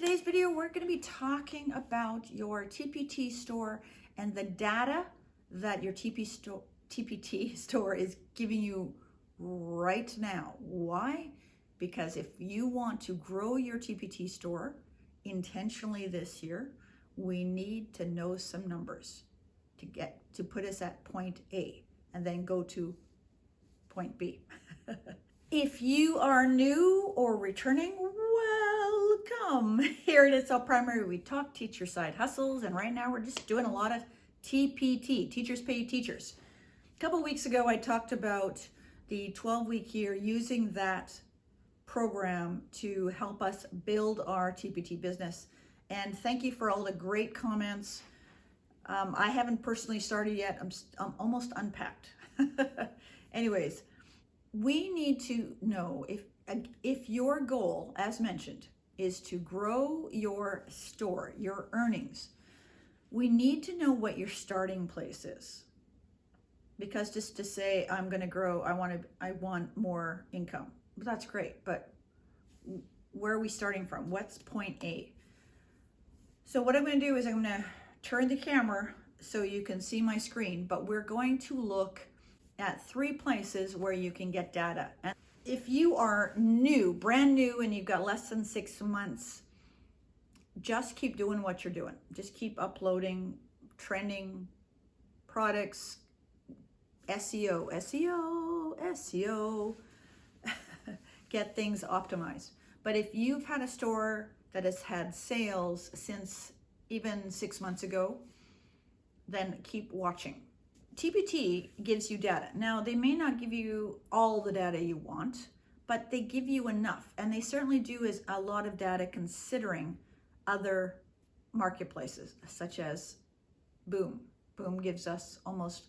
today's video, we're going to be talking about your TPT store and the data that your TPT store is giving you right now. Why? Because if you want to grow your TPT store intentionally this year, we need to know some numbers to put us at point A and then go to point B. If you are new or returning, welcome. Here at It's Primary, we talk teacher side hustles, and right now we're just doing a lot of TPT, Teachers Pay Teachers. A couple weeks ago, I talked about the 12-week year, using that program to help us build our TPT business. And thank you for all the great comments. I haven't personally started yet. I'm almost unpacked. Anyways, we need to know if your goal, as mentioned, is to grow your store, your earnings, we need to know what your starting place is. Because just to say, I'm going to grow, I want more income. That's great, but where are we starting from? What's point A? So what I'm going to do is I'm going to turn the camera so you can see my screen, but we're going to look at 3 places where you can get data. And if you are new, brand new, and you've got less than 6 months, just keep doing what you're doing. Just keep uploading trending products, SEO, get things optimized. But if you've had a store that has had sales since even 6 months ago, then keep watching. TPT gives you data. Now, they may not give you all the data you want, but they give you enough. And they certainly do is a lot of data considering other marketplaces, such as Boom. Boom gives us almost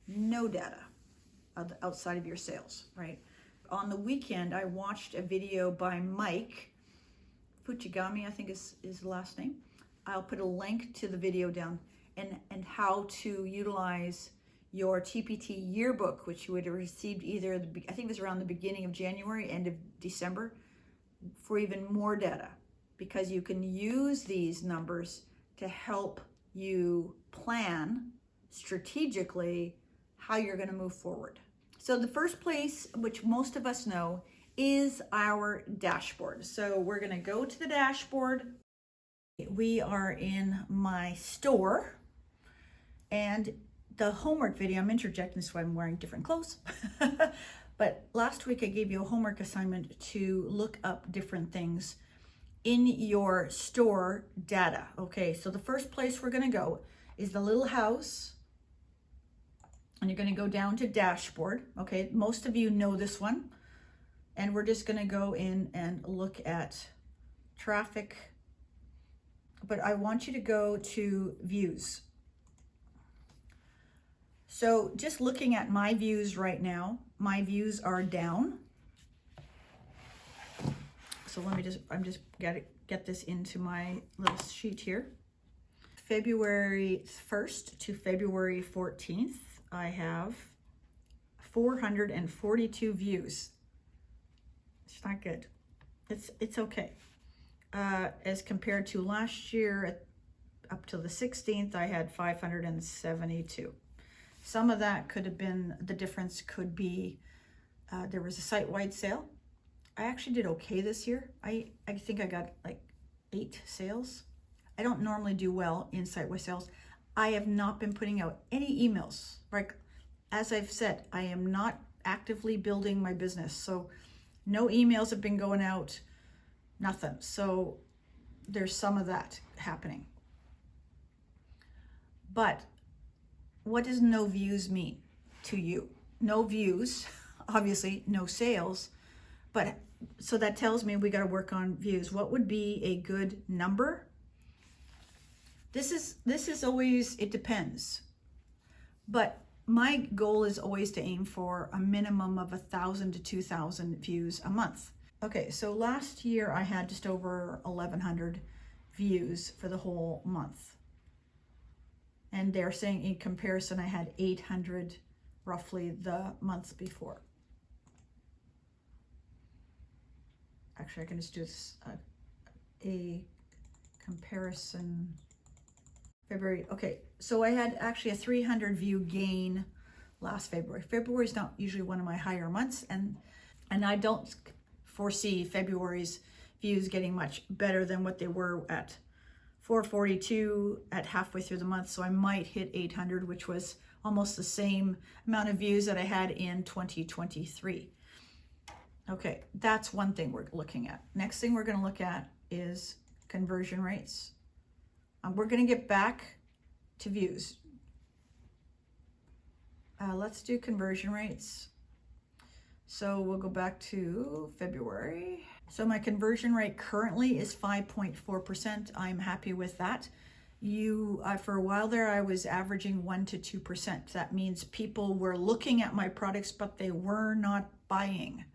no data outside of your sales, right? On the weekend, I watched a video by Mike Fujigami, I think is his last name. I'll put a link to the video down, and how to utilize your TPT Yearbook, which you would have received either, I think it was around the beginning of January, end of December, for even more data, because you can use these numbers to help you plan strategically how you're going to move forward. So the first place, which most of us know, is our dashboard. So we're going to go to the dashboard. We are in my store, and the homework video, I'm interjecting so I'm wearing different clothes. But last week I gave you a homework assignment to look up different things in your store data. Okay, so the first place we're going to go is the little house, and you're going to go down to dashboard. Okay, most of you know this one, and we're just going to go in and look at traffic, but I want you to go to views. So just looking at my views right now, my views are down. So I'm just get this into my little sheet here. February 1st to February 14th, I have 442 views. It's not good. It's okay. As compared to last year, up to the 16th, I had 572. Some of that could have been, the difference could be, there was a site-wide sale. I actually did okay this year. I think I got like 8 sales. I don't normally do well in site-wide sales. I have not been putting out any emails. Like, as I've said, I am not actively building my business. So no emails have been going out, nothing. So there's some of that happening. But what does no views mean to you? No views, obviously no sales, but so that tells me we got to work on views. What would be a good number? This is always, it depends. But my goal is always to aim for a minimum of 1,000 to 2,000 views a month. Okay, so last year I had just over 1,100 views for the whole month. And they're saying in comparison, I had 800 roughly the month before. Actually, I can just do this, a comparison, February. Okay, so I had actually a 300 view gain last February. February is not usually one of my higher months, and I don't foresee February's views getting much better than what they were at 442 at halfway through the month. So I might hit 800, which was almost the same amount of views that I had in 2023. Okay, that's one thing we're looking at. Next thing we're going to look at is conversion rates. We're going to get back to views. Let's do conversion rates. So we'll go back to February. So my conversion rate currently is 5.4%. I'm happy with that. For a while there, I was averaging 1 to 2%. That means people were looking at my products, but they were not buying.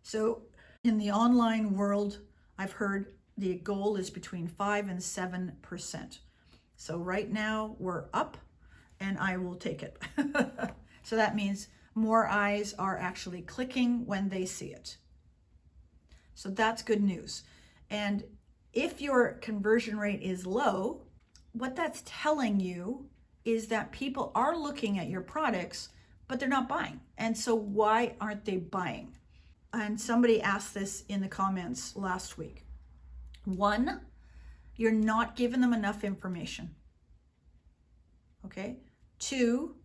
So in the online world, I've heard the goal is between 5 and 7%. So right now we're up, and I will take it. So that means more eyes are actually clicking when they see it. So that's good news. And if your conversion rate is low, what that's telling you is that people are looking at your products, but they're not buying. And so why aren't they buying? And somebody asked this in the comments last week. 1, you're not giving them enough information. Okay. 2,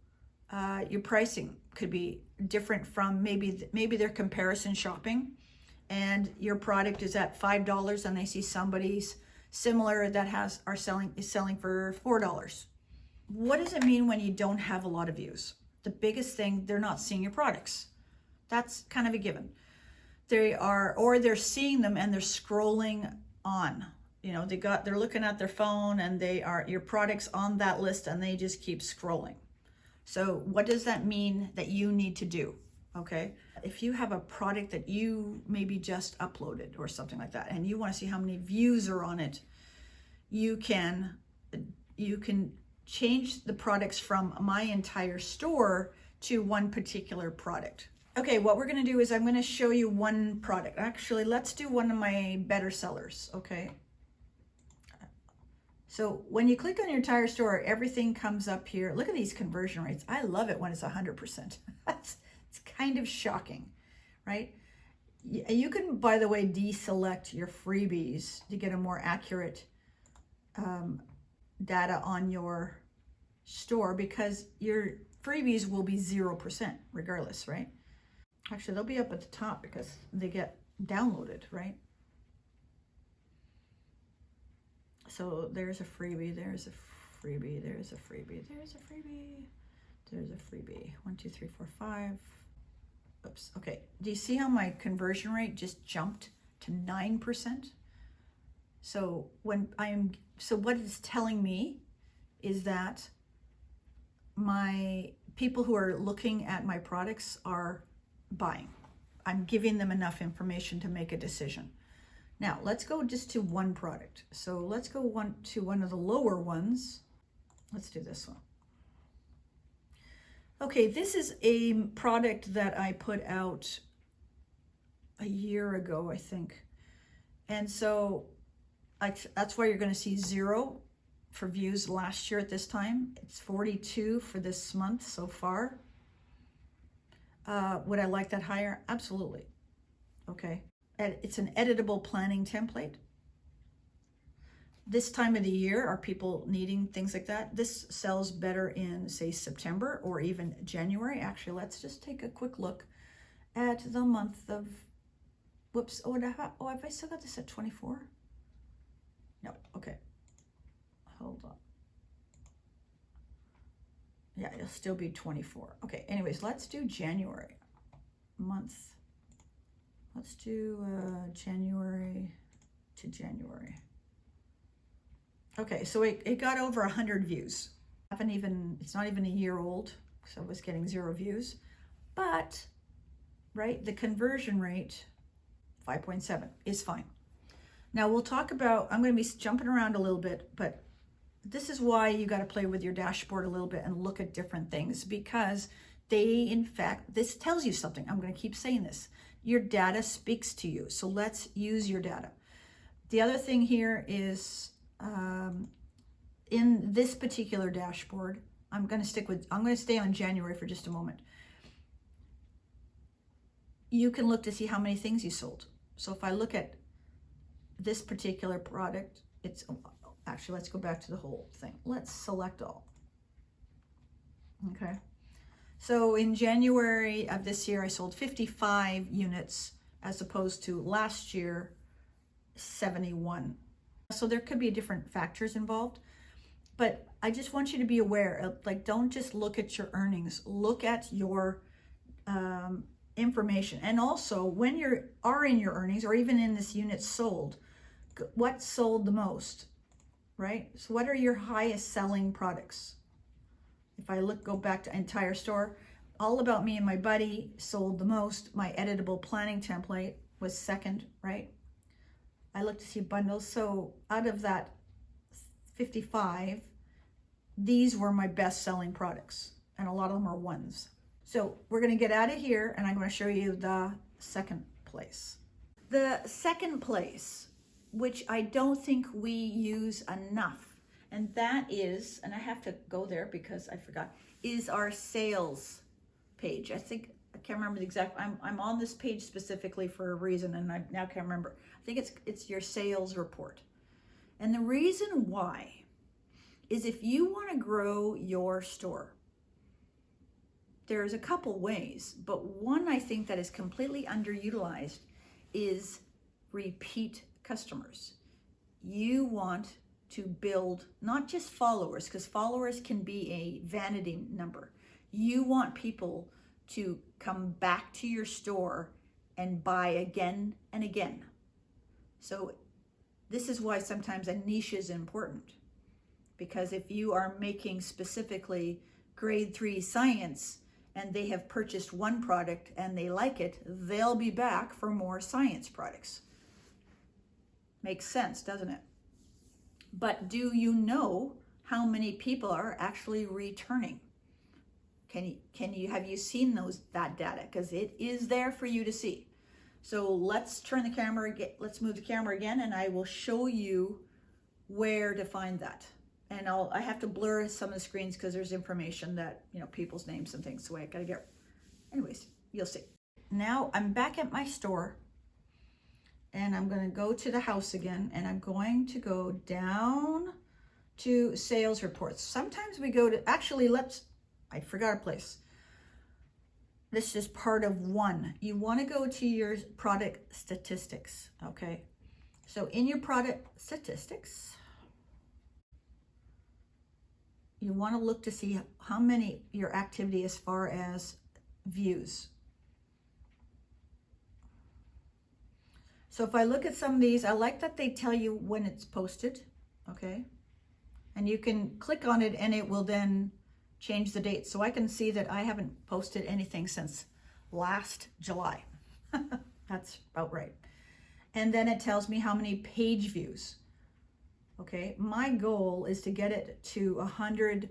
your pricing could be different from maybe they're comparison shopping, and your product is at $5 and they see somebody's similar that is selling for $4. What does it mean when you don't have a lot of views? The biggest thing, they're not seeing your products. That's kind of a given. Or they're seeing them and they're scrolling on. You know, they're looking at their phone and your product's on that list and they just keep scrolling. So what does that mean that you need to do? Okay. If you have a product that you maybe just uploaded or something like that, and you want to see how many views are on it, you can change the products from my entire store to one particular product. Okay, what we're going to do is I'm going to show you one product. Actually, let's do one of my better sellers. Okay. So when you click on your entire store, everything comes up here. Look at these conversion rates. I love it when it's 100%. It's kind of shocking, right? You can, by the way, deselect your freebies to get a more accurate data on your store, because your freebies will be 0% regardless, right? Actually, they'll be up at the top because they get downloaded, right? So there's a freebie, there's a freebie, there's a freebie, there's a freebie, there's a freebie. 1, 2, 3, 4, 5. Oops. Okay. Do you see how my conversion rate just jumped to 9%? So what it's telling me is that my people who are looking at my products are buying. I'm giving them enough information to make a decision. Now let's go just to one product. So let's go to one of the lower ones. Let's do this one. Okay, this is a product that I put out a year ago, I think. And so that's why you're going to see 0 for views last year at this time. It's 42 for this month so far. Would I like that higher? Absolutely. Okay. It's an editable planning template. This time of the year, are people needing things like that? This sells better in, say, September or even January. Actually, let's just take a quick look at the month of, whoops, have I still got this at 24? No, okay. Hold on. Yeah, it'll still be 24. Okay, anyways, let's do January month. Let's do January to January. Okay, so it got over 100 views. It's not even a year old, so it was getting 0 views. But, right, the conversion rate, 5.7, is fine. Now we'll talk about, I'm going to be jumping around a little bit, but this is why you got to play with your dashboard a little bit and look at different things, because in fact, this tells you something. I'm going to keep saying this. Your data speaks to you. So let's use your data. The other thing here is in this particular dashboard, I'm going to stay on January for just a moment. You can look to see how many things you sold. So if I look at this particular product, actually, let's go back to the whole thing. Let's select all. Okay. So in January of this year, I sold 55 units as opposed to last year, 71. So there could be different factors involved, but I just want you to be aware of, like, don't just look at your earnings, look at your information. And also when you are in your earnings, or even in this unit sold, what sold the most, right? So what are your highest selling products? If I go back to entire store, All About Me and My Buddy sold the most. My editable planning template was second, right? I looked to see bundles. So out of that 55, these were my best selling products, and a lot of them are ones. So we're going to get out of here, and I'm going to show you the second place. The second place, which I don't think we use enough, and that is, and I have to go there because I forgot, is our sales page. I can't remember the exact, I'm on this page specifically for a reason, and I now can't remember. I think it's your sales report. And the reason why is if you want to grow your store, there's a couple ways, but one I think that is completely underutilized is repeat customers. You want to build not just followers, because followers can be a vanity number. You want people to come back to your store and buy again and again. So this is why sometimes a niche is important, because if you are making specifically grade 3 science and they have purchased one product and they like it, they'll be back for more science products. Makes sense, doesn't it? But do you know how many people are actually returning? Have you seen that data? Because it is there for you to see. So let's turn the camera, let's move the camera again, and I will show you where to find that. And I have to blur some of the screens because there's information that, people's names and things. So I gotta anyways, you'll see. Now I'm back at my store, and I'm gonna go to the house again, and I'm going to go down to sales reports. Sometimes we go to, I forgot a place. This is part of one. You want to go to your product statistics, okay? So in your product statistics, you want to look to see how many your activity as far as views. So if I look at some of these, I like that they tell you when it's posted, okay? And you can click on it and it will then change the date. So I can see that I haven't posted anything since last July. That's about right. And then it tells me how many page views. Okay, my goal is to get it to 100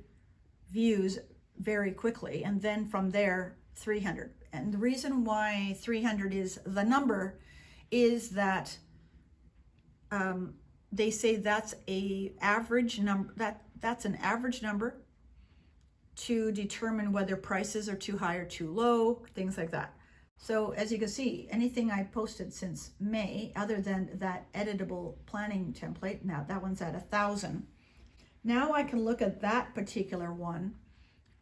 views very quickly, and then from there 300. And the reason why 300 is the number is that they say that's an average number. That's an average number to determine whether prices are too high or too low, things like that. So as you can see, anything I posted since May, other than that editable planning template, now that one's at 1,000. Now I can look at that particular one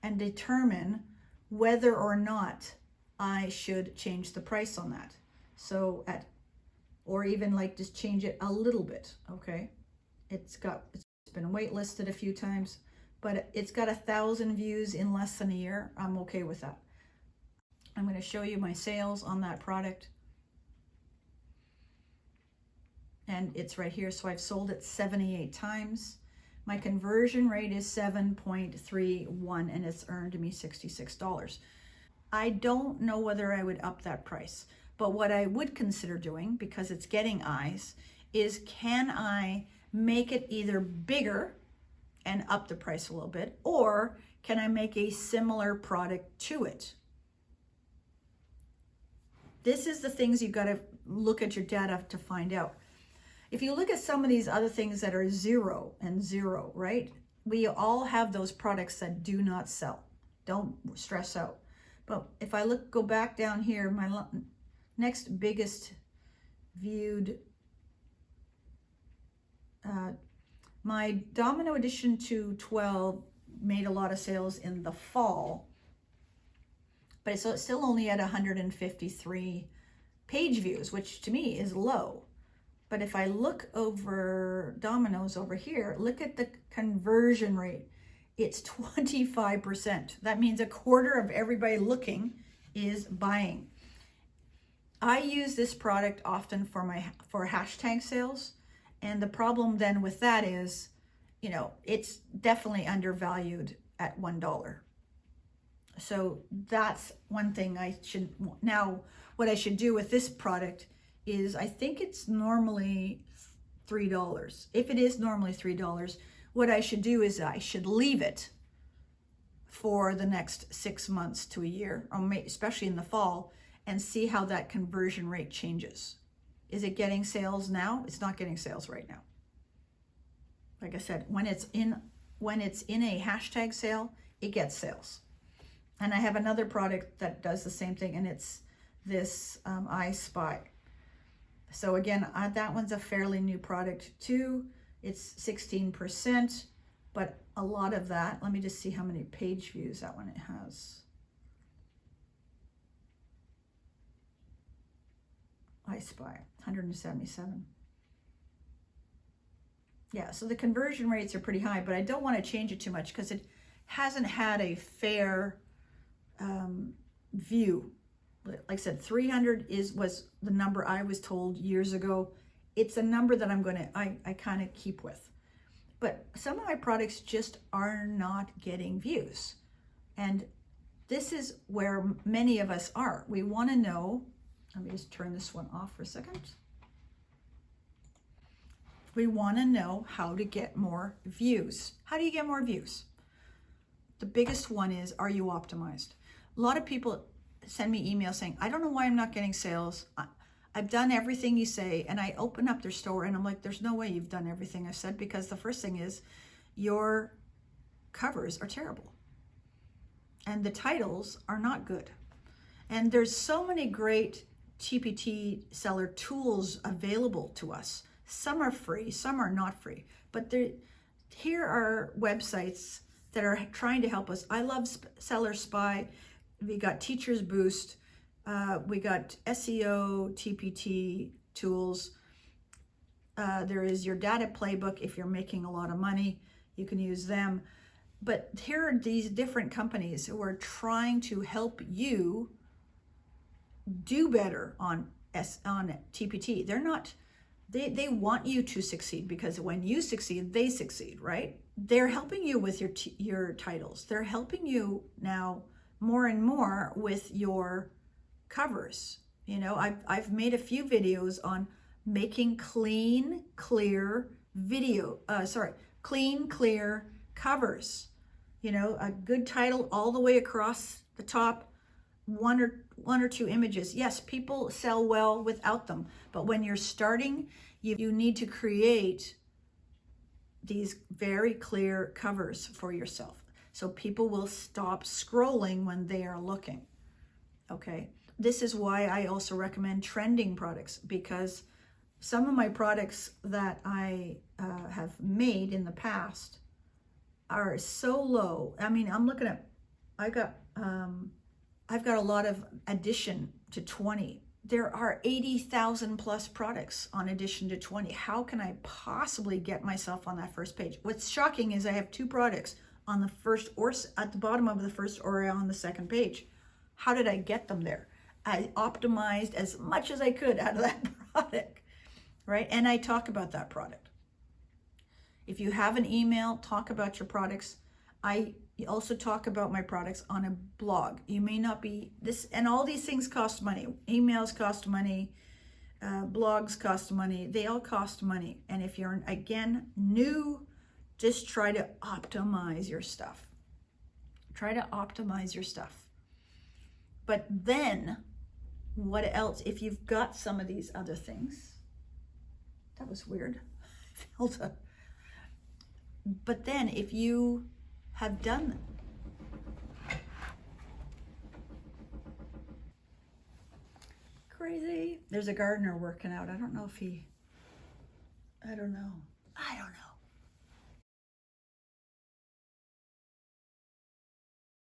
and determine whether or not I should change the price on that. So or even like just change it a little bit, okay? It's been waitlisted a few times, but it's got 1,000 views in less than a year. I'm okay with that. I'm going to show you my sales on that product. And it's right here. So I've sold it 78 times. My conversion rate is 7.31 and it's earned me $66. I don't know whether I would up that price, but what I would consider doing, because it's getting eyes, is can I make it either bigger and up the price a little bit, or can I make a similar product to it? This is the things you've got to look at your data to find out. If you look at some of these other things that are 0 and 0, right? We all have those products that do not sell. Don't stress out. But if I go back down here, my next biggest viewed, my Domino Edition 212 made a lot of sales in the fall, but it's still only at 153 page views, which to me is low. But if I look over Domino's over here, look at the conversion rate. It's 25%. That means a quarter of everybody looking is buying. I use this product often for hashtag sales. And the problem then with that is, you know, it's definitely undervalued at $1. So that's one thing I should, now what I should do with this product is, I think it's normally $3. If it is normally $3, what I should do is I should leave it for the next 6 months to a year, or especially in the fall, and see how that conversion rate changes. Is it getting sales now? It's not getting sales right now. Like I said, when it's in a hashtag sale, it gets sales. And I have another product that does the same thing, and it's this I Spy. So again, that one's a fairly new product too. It's 16%, but a lot of that, let me just see how many page views that one it has. I Spy, 177. Yeah, so the conversion rates are pretty high, but I don't want to change it too much because it hasn't had a fair view. Like I said, 300 was the number I was told years ago. It's a number that I kind of keep with. But some of my products just are not getting views. And this is where many of us are. We want to know, let me just turn this one off for a second. We want to know how to get more views. How do you get more views? The biggest one is, are you optimized? A lot of people send me emails saying, I don't know why I'm not getting sales. I've done everything you say, and I open up their store and I'm like, there's no way you've done everything I said, because the first thing is your covers are terrible and the titles are not good. And there's so many great TPT seller tools available to us. Some are free, some are not free, but here are websites that are trying to help us. I love Seller Spy. We got Teachers Boost. We got SEO, TPT tools. There is your data playbook. If you're making a lot of money, you can use them. But here are these different companies who are trying to help you do better on TPT. They're not, they want you to succeed, because when you succeed, they succeed, right? They're helping you with your titles. They're helping you now more and more with your covers. You know, I've made a few videos on making clean, clear covers. You know, a good title all the way across the top, one or two images. Yes, people sell well without them, but when you're starting, you need to create these very clear covers for yourself, so people will stop scrolling when they are looking. Okay, this is why I also recommend trending products, because some of my products that I have made in the past are so low. I mean, I'm looking at, I've got a lot of Edition to 20. There are 80,000 plus products on Edition to 20. How can I possibly get myself on that first page? What's shocking is I have 2 products on the first, or at the bottom of the first, or on the second page. How did I get them there? I optimized as much as I could out of that product, right? And I talk about that product. If you have an email, talk about your products. I also talk about my products on a blog. You may not be this, and all these things cost money. Emails cost money, blogs cost money. They all cost money. And if you're, again, new, just try to optimize your stuff. Try to optimize your stuff. But then, what else? If you've got some of these other things, That was weird. Felt a... But then if you have done crazy, there's a gardener working out. I don't know if he, I don't know.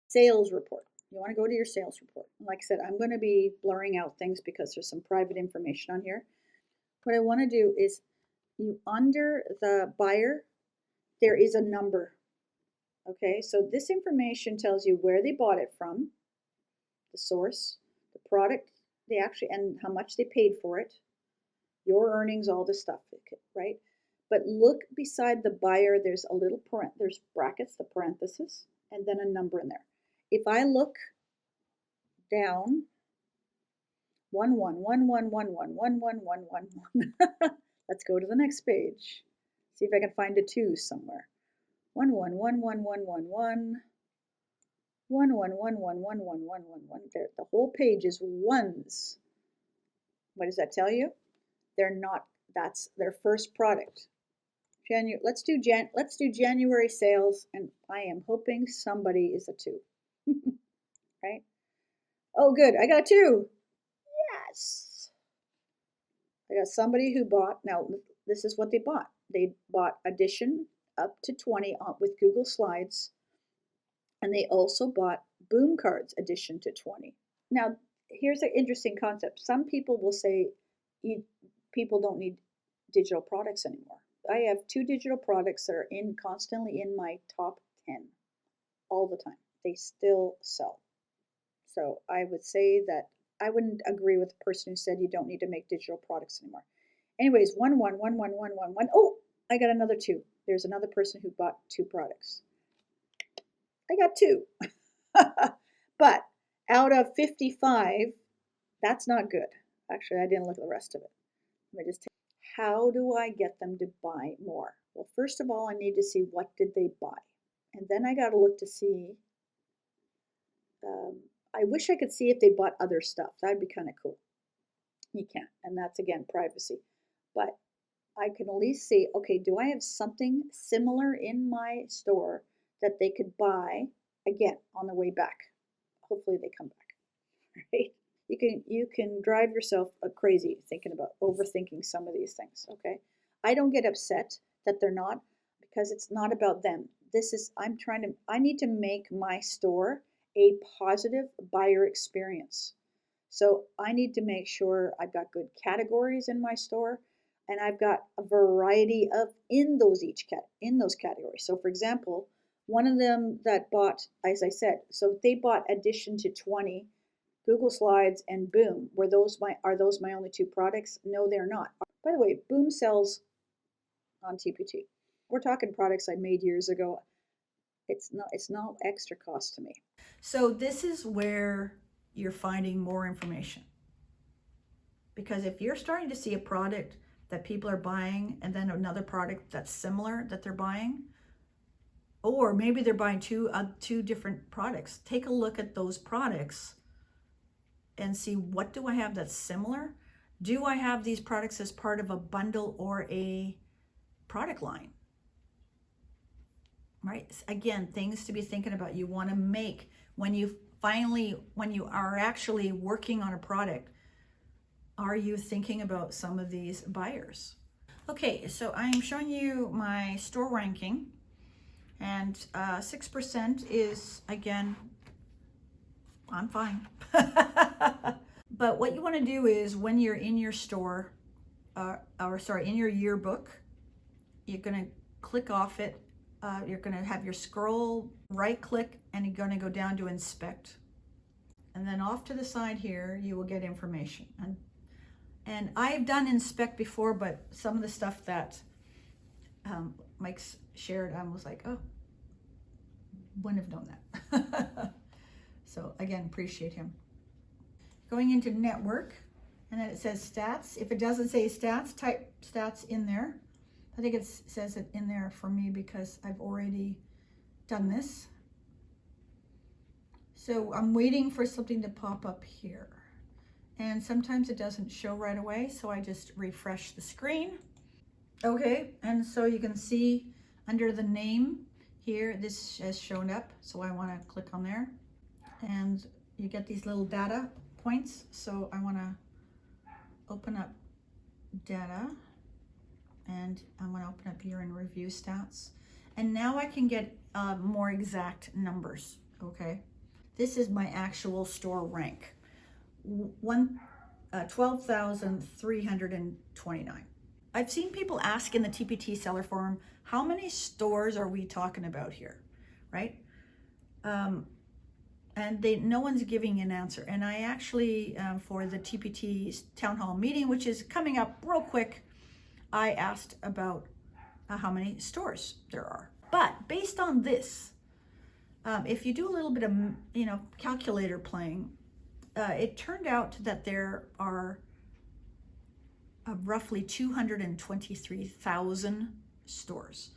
Sales report. You want to go to your sales report. Like I said, I'm going to be blurring out things because there's some private information on here. What I want to do is you under the buyer, there is a number. Okay, so this information tells you where they bought it from, the source, the product they actually, and how much they paid for it, your earnings, all this stuff, right? But look beside the buyer, there's a little there's brackets, the parenthesis, and then a number in there. If I look down, 1111111111, let's go to the next page. See if I can find a 2 somewhere. 11111111. 11111111. There, the whole page is ones. What does that tell you? They're not. That's their first product. Let's do January sales, and I am hoping somebody is a 2. Right? Oh, good. I got a 2. Yes. I got somebody who bought. Now this is what they bought. They bought Edition up to 20 with Google Slides. And they also bought Boom Cards Edition to 20. Now, here's an interesting concept. Some people will say people don't need digital products anymore. I have 2 digital products that are constantly in my top 10 all the time. They still sell. So I would say that I wouldn't agree with the person who said you don't need to make digital products anymore. Anyways, 11111111. Oh, I got another 2. There's another person who bought 2 products. I got 2. But out of 55, that's not good. Actually, I didn't look at the rest of it. Let me just take, how do I get them to buy more? Well, first of all, I need to see what did they buy. And then I got to look to see, I wish I could see if they bought other stuff. That'd be kind of cool. You can't, and that's again, privacy. But I can at least see, okay, do I have something similar in my store that they could buy again on the way back? Hopefully they come back, right? You can drive yourself crazy thinking about overthinking some of these things, okay? I don't get upset that they're not, because it's not about them. I need to make my store a positive buyer experience. So I need to make sure I've got good categories in my store, and I've got a variety in those categories. So for example, one of them that bought, as I said, so they bought Edition to 20, Google Slides and Boom. Are those my only 2 products? No, they're not. By the way, Boom sells on TPT. We're talking products I made years ago. It's no extra cost to me. So this is where you're finding more information. Because if you're starting to see a product that people are buying and then another product that's similar that they're buying, or maybe they're buying two different products, take a look at those products and see, what do I have that's similar? Do I have these products as part of a bundle or a product line? Right? Again, things to be thinking about. You want to make, when you are actually working on a product, are you thinking about some of these buyers? Okay, so I'm showing you my store ranking, and 6% is, again, I'm fine. But what you want to do is, when you're in your store, in your yearbook, you're going to click off it. You're going to have your scroll, right click, and you're going to go down to inspect. And then off to the side here, you will get information. And I've done inspect before, but some of the stuff that Mike's shared, I was like, oh, wouldn't have known that. So again, appreciate him. Going into network, and then it says stats. If it doesn't say stats, type stats in there. I think it says it in there for me because I've already done this. So I'm waiting for something to pop up here. And sometimes it doesn't show right away, so I just refresh the screen. Okay, and so you can see under the name here, this has shown up. So I want to click on there and you get these little data points. So I want to open up data and I want to open up year in review stats. And now I can get more exact numbers, okay? This is my actual store rank, 12,329. I've seen people ask in the TPT seller forum, how many stores are we talking about here, right? And no one's giving an answer. And I actually, for the TPT town hall meeting, which is coming up real quick, I asked about how many stores there are. But based on this, if you do a little bit of, calculator playing, it turned out that there are roughly 223,000 stores.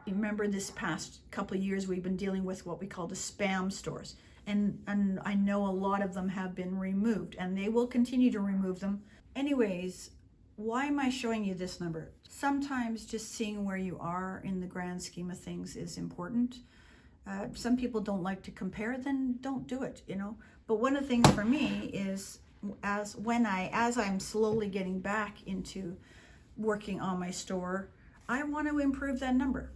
Remember, this past couple of years, we've been dealing with what we call the spam stores. And I know a lot of them have been removed and they will continue to remove them. Anyways, why am I showing you this number? Sometimes just seeing where you are in the grand scheme of things is important. Some people don't like to compare, then don't do it, But one of the things for me is as I'm slowly getting back into working on my store, I want to improve that number,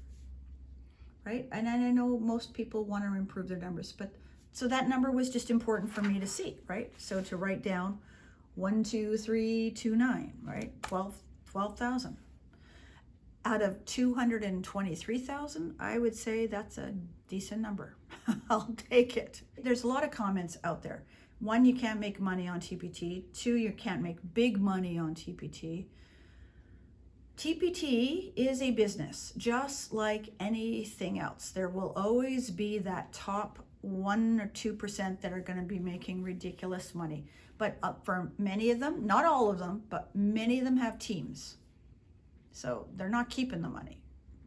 right? And I know most people want to improve their numbers, but so that number was just important for me to see, right? So to write down 12329, right? 12,000. Out of 223,000, I would say that's a decent number. I'll take it. There's a lot of comments out there. One, you can't make money on TPT. Two, you can't make big money on TPT. TPT is a business, just like anything else. There will always be that top 1 or 2% that are going to be making ridiculous money. But for many of them, not all of them, but many of them have teams. So they're not keeping the money,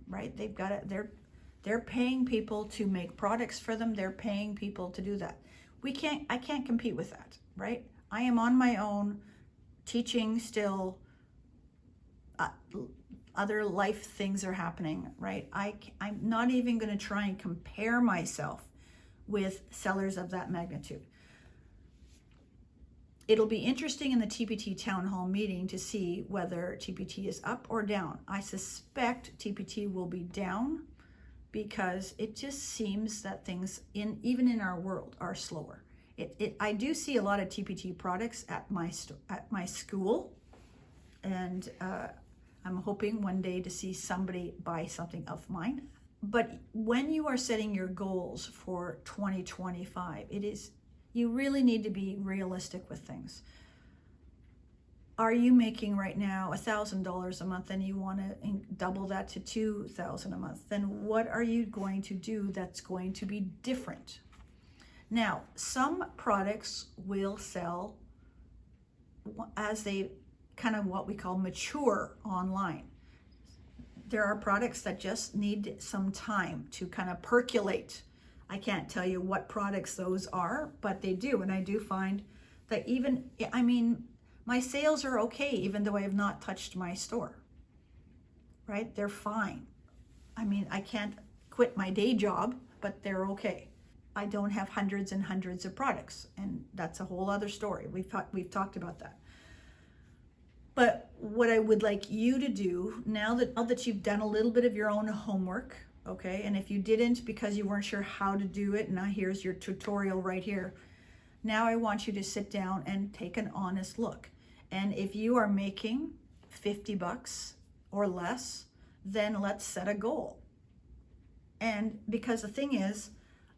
right? They've got it. They're paying people to make products for them. They're paying people to do that. I can't compete with that, right? I am on my own, teaching still. Other life things are happening, right? I'm not even going to try and compare myself with sellers of that magnitude. It'll be interesting in the TPT town hall meeting to see whether TPT is up or down. I suspect TPT will be down because it just seems that things even in our world are slower. I do see a lot of TPT products at my school, and I'm hoping one day to see somebody buy something of mine. But when you are setting your goals for 2025, you really need to be realistic with things. Are you making right now $1,000 a month and you want to double that to $2,000 a month? Then what are you going to do that's going to be different? Now, some products will sell as they kind of what we call mature online. There are products that just need some time to kind of percolate. I can't tell you what products those are, but they do. And I do find that my sales are okay, even though I have not touched my store, right? They're fine. I can't quit my day job, but they're okay. I don't have hundreds and hundreds of products, and that's a whole other story. We've talked about that. But what I would like you to do, now that you've done a little bit of your own homework, okay, and if you didn't because you weren't sure how to do it, now here's your tutorial right here. Now I want you to sit down and take an honest look. And if you are making $50 or less, then let's set a goal. And because the thing is,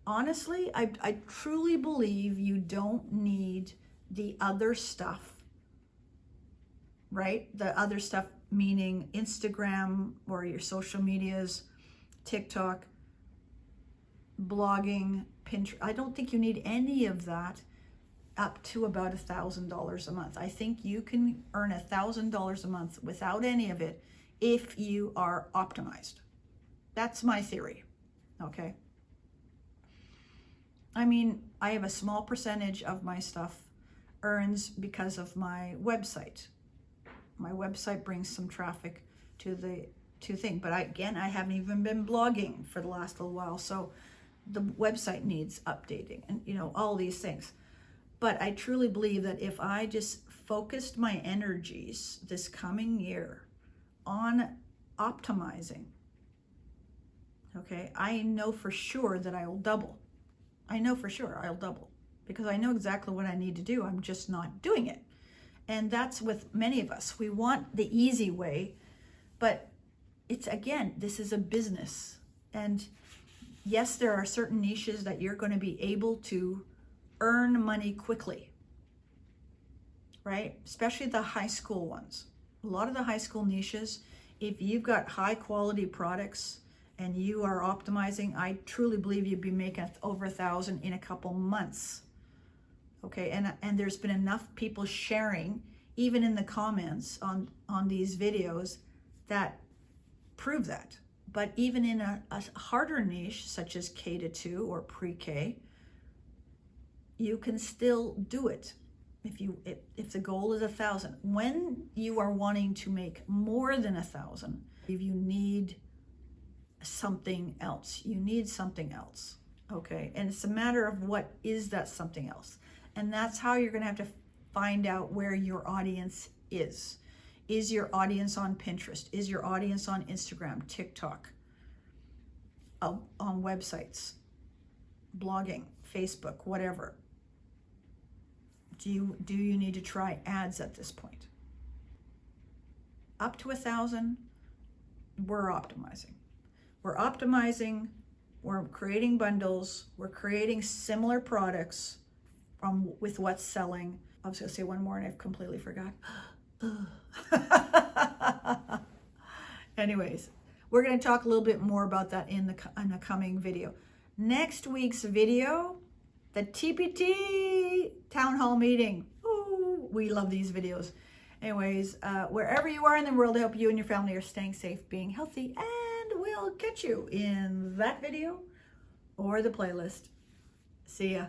honestly, I truly believe you don't need the other stuff, right? The other stuff meaning Instagram or your social medias, TikTok, blogging, Pinterest. I don't think you need any of that up to about $1,000 a month. I think you can earn $1,000 a month without any of it if you are optimized. That's my theory, okay? I have a small percentage of my stuff earns because of my website. My website brings some traffic to the thing, but I haven't even been blogging for the last little while, so the website needs updating, and all these things. But I truly believe that if I just focused my energies this coming year on optimizing, okay, I know for sure that I will double. I know for sure I'll double, because I know exactly what I need to do. I'm just not doing it. And that's with many of us. We want the easy way, but it's, again, this is a business. And yes, there are certain niches that you're going to be able to earn money quickly, right? Especially the high school ones. A lot of the high school niches, if you've got high quality products and you are optimizing, I truly believe you'd be making over 1,000 in a couple months. Okay, and there's been enough people sharing, even in the comments on these videos, that prove that. But even in a harder niche such as K-2 or pre-K, you can still do it if the goal is 1,000. When you are wanting to make more than 1,000, if you need something else, okay? And it's a matter of what is that something else. And that's how you're gonna have to find out where your audience is. Is your audience on Pinterest? Is your audience on Instagram, TikTok, on websites, blogging, Facebook, whatever? Do you need to try ads at this point? Up to 1,000, we're optimizing. We're creating bundles, we're creating similar products with what's selling. I was gonna say one more and I've completely forgot. Anyways, we're gonna talk a little bit more about that in the coming video. Next week's video, the TPT town hall meeting. Ooh, we love these videos. Anyways, wherever you are in the world, I hope you and your family are staying safe, being healthy, and we'll catch you in that video or the playlist. See ya.